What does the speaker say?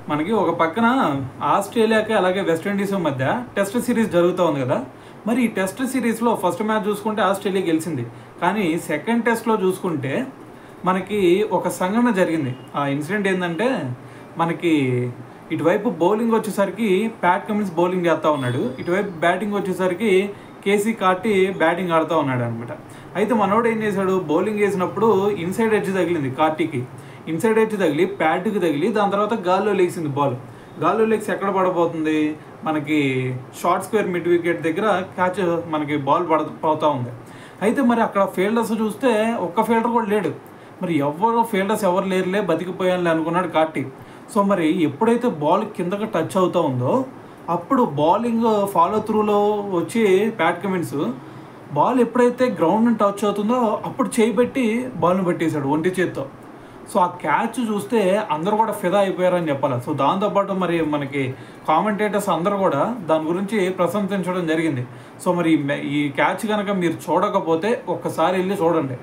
మనకి ఒక పక్కన ఆస్ట్రేలియాకి అలాగే వెస్టిండీస్ మధ్య టెస్ట్ సిరీస్ జరుగుతూ ఉంది కదా. మరి ఈ టెస్ట్ సిరీస్లో ఫస్ట్ మ్యాచ్ చూసుకుంటే ఆస్ట్రేలియా గెలిచింది. కానీ సెకండ్ టెస్ట్లో చూసుకుంటే మనకి ఒక సంఘటన జరిగింది. ఆ ఇన్సిడెంట్ ఏంటంటే మనకి ఇటువైపు బౌలింగ్ వచ్చేసరికి ప్యాట్ కమిన్స్ బౌలింగ్ చేస్తూ ఉన్నాడు, ఇటువైపు బ్యాటింగ్ వచ్చేసరికి కేసీ కార్టీ బ్యాటింగ్ ఆడుతూ ఉన్నాడు అనమాట. అయితే మనోడు ఏం చేశాడు, బౌలింగ్ వేసినప్పుడు ఇన్సైడ్ ఎడ్జ్ తగిలింది కార్టీకి. ఇన్సైడ్ ఎడ్జ్ తగిలి ప్యాడ్కి తగిలి దాని తర్వాత గాల్లో లేచింది బాల్. గాల్లో లేచి ఎక్కడ పడబోతుంది, మనకి షార్ట్ స్క్వేర్ మిడ్ వికెట్ దగ్గర క్యాచ్ మనకి బాల్ పోతూ ఉంది. అయితే మరి అక్కడ ఫీల్డర్స్ చూస్తే ఒక్క ఫీల్డర్ కూడా లేడు. మరి ఫీల్డర్స్ ఎవరు లేరులే, బతికిపోయానులే అనుకున్నాడు కార్టీ. సో మరి ఎప్పుడైతే బాల్ కిందకి టచ్ అవుతూ ఉందో అప్పుడు బౌలింగ్ ఫాలో త్రూలో వచ్చి ప్యాట్ కమిన్స్ బాల్ ఎప్పుడైతే గ్రౌండ్ని టచ్ అవుతుందో అప్పుడు చేయి పెట్టి బాల్ని పట్టేశాడు ఒంటి చేత్తో. సో ఆ క్యాచ్ చూస్తే అందరూ కూడా ఫిదా అయిపోయారని చెప్పాలి. సో దాంతోపాటు మరి మనకి కామెంటేటర్స్ అందరూ కూడా దాని గురించి ప్రశంసించడం జరిగింది. సో మరి ఈ క్యాచ్ కనుక మీరు చూడకపోతే ఒక్కసారి వెళ్ళి చూడండి.